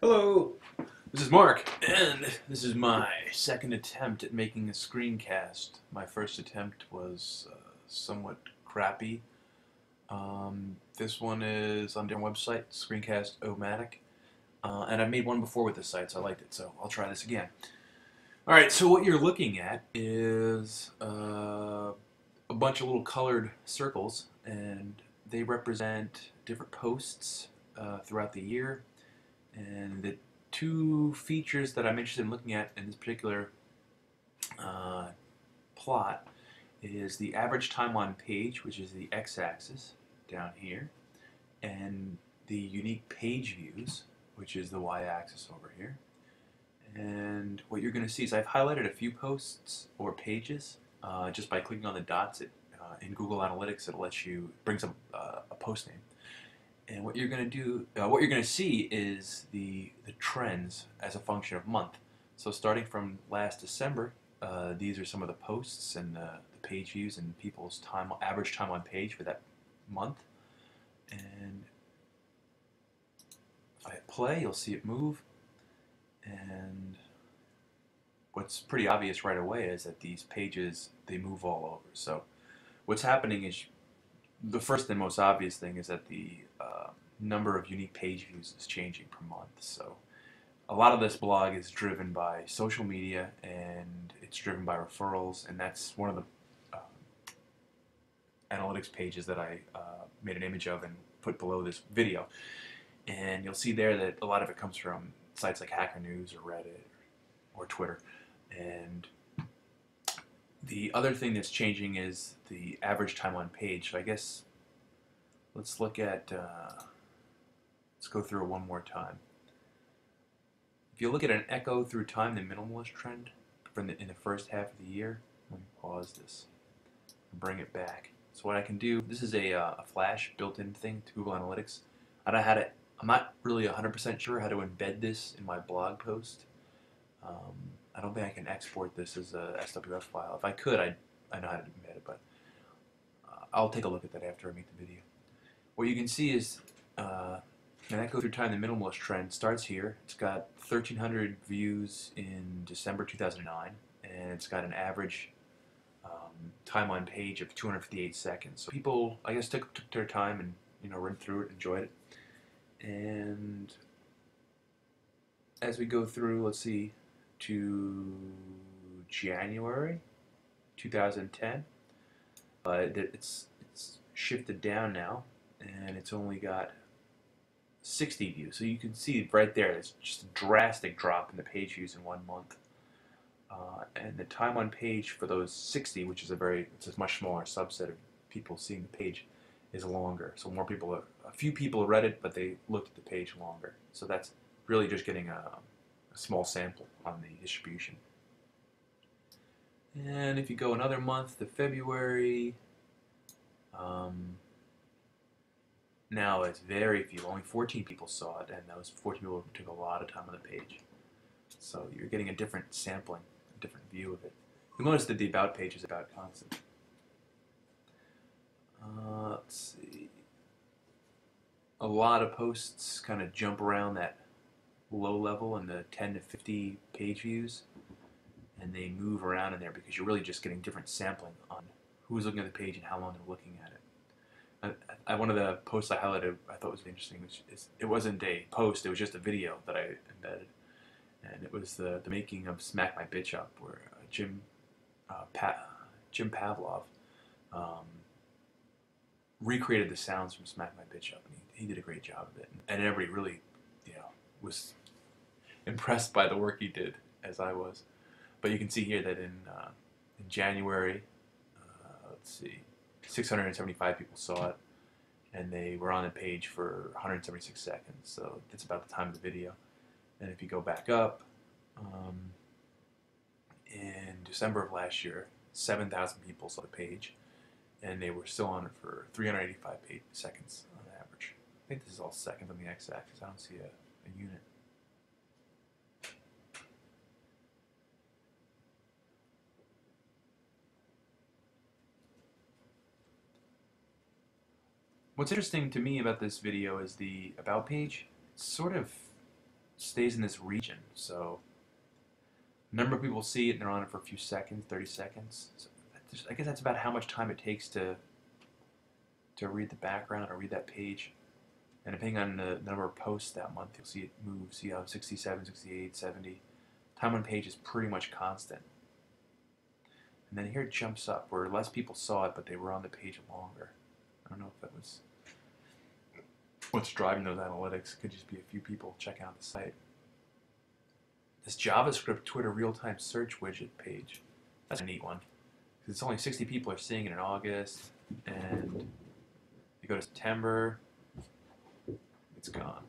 Hello, this is Mark, and this is my second attempt at making a screencast. My first attempt was somewhat crappy. This one is on a different website, Screencast-O-Matic, and I've made one before with this site, so I liked it, so I'll try this again. Alright, so what you're looking at is a bunch of little colored circles, and they represent different posts throughout the year. And the two features that I'm interested in looking at in this particular uh, plot is the average time on page, which is the x-axis down here, and the unique page views, which is the y-axis over here. And what you're going to see is I've highlighted a few posts or pages just by clicking on the dots. In Google Analytics, it'll let you brings up a post name. And what you're going to do, what you're going to see is the trends as a function of month. So starting from last December, these are some of the posts and the page views and people's average time on page for that month. And if I hit play, you'll see it move. And what's pretty obvious right away is that these pages, they move all over. So what's happening is the first and most obvious thing is that the number of unique page views is changing per month. So a lot of this blog is driven by social media, and it's driven by referrals, and that's one of the analytics pages that I made an image of and put below this video. And you'll see there that a lot of it comes from sites like Hacker News or Reddit or Twitter. And the other thing that's changing is the average time on page. So I guess let's look at let's go through it one more time. If you look at an echo through time, the minimalist trend in the first half of the year, let me pause this and bring it back. So what I can do, this is a Flash built-in thing to Google Analytics. I don't know how to, I'm not really 100% sure how to embed this in my blog post. I don't think I can export this as a SWF file. If I could, I know how to embed it, but I'll take a look at that after I make the video. What you can see is and that goes through time. The minimalist trend starts here. It's got 1,300 views in December 2009, and it's got an average time on page of 258 seconds. So people, I guess, took their time and read through it, enjoyed it. And as we go through, let's see, to January 2010, it's shifted down now, and it's only got 60 views. So you can see right there, it's just a drastic drop in the page views in 1 month. And the time on page for those 60, which is it's a much smaller subset of people seeing the page, is longer. So a few people read it, but they looked at the page longer. So that's really just getting a small sample on the distribution. And if you go another month to February, now it's very few. Only 14 people saw it, and those 14 people took a lot of time on the page. So you're getting a different sampling, a different view of it. You'll notice that the About page is about constant. Let's see. A lot of posts kind of jump around that low level in the 10 to 50 page views, and they move around in there because you're really just getting different sampling on who's looking at the page and how long they're looking at it. One of the posts I highlighted I thought was interesting, which is it wasn't a post, it was just a video that I embedded, and it was the making of Smack My Bitch Up, where Jim Pavlov recreated the sounds from Smack My Bitch Up, and he did a great job of it, and everybody really was impressed by the work he did, as I was. But you can see here that in January, let's see, 675 people saw it, and they were on the page for 176 seconds, so that's about the time of the video. And if you go back up, in December of last year, 7,000 people saw the page, and they were still on it for 385 seconds on average. I think this is all seconds on the x-axis. I don't see a unit. What's interesting to me about this video is the About page. It's sort of stays in this region. So a number of people see it and they're on it for a few seconds, 30 seconds. So I guess that's about how much time it takes to read the background or read that page. And depending on the number of posts that month, you'll see it move. See how 67, 68, 70. Time on page is pretty much constant. And then here it jumps up where less people saw it, but they were on the page longer. I don't know if that was what's driving those analytics. It could just be a few people checking out the site. This JavaScript Twitter real-time search widget page. That's a neat one. It's only 60 people are seeing it in August, and you go to September, it's gone.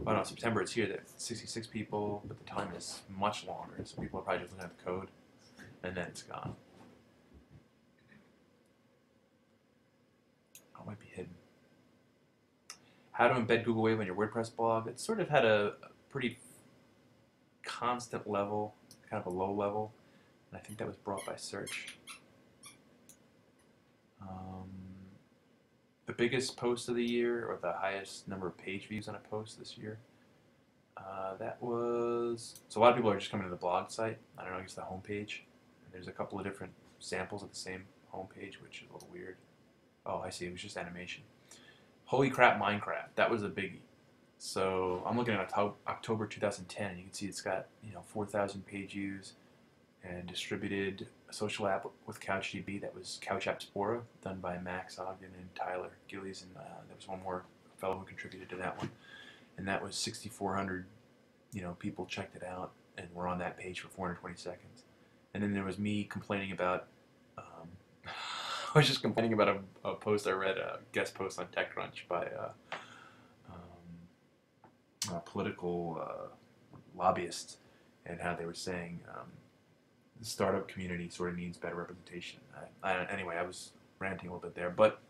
Oh no, September it's here. There's 66 people, but the time is much longer, so people are probably just looking at the code, and then it's gone. Oh, it might be hidden. How to embed Google Wave on your WordPress blog. It sort of had a pretty constant level, kind of a low level, and I think that was brought by search. The biggest post of the year, or the highest number of page views on a post this year, that was, so a lot of people are just coming to the blog site. I don't know, I guess the homepage. And there's a couple of different samples of the same homepage, which is a little weird. Oh, I see, it was just animation. Holy crap, Minecraft, that was a biggie. So I'm looking at October 2010, and you can see it's got 4,000 page views, and distributed a social app with CouchDB that was Couch App Spora, done by Max Ogden and Tyler Gillies, and there was one more fellow who contributed to that one, and that was 6,400 people checked it out and were on that page for 420 seconds. And then there was me complaining about I was just complaining about a post I read, a guest post on TechCrunch by a political lobbyist, and how they were saying the startup community sort of needs better representation. Anyway, I was ranting a little bit there, but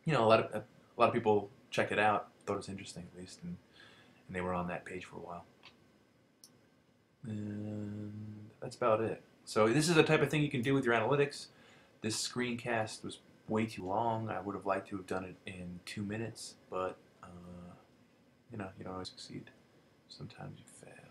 a lot of people checked it out, thought it was interesting at least, and they were on that page for a while. And that's about it. So this is the type of thing you can do with your analytics. This screencast was way too long. I would have liked to have done it in 2 minutes, but you don't always succeed. Sometimes you fail.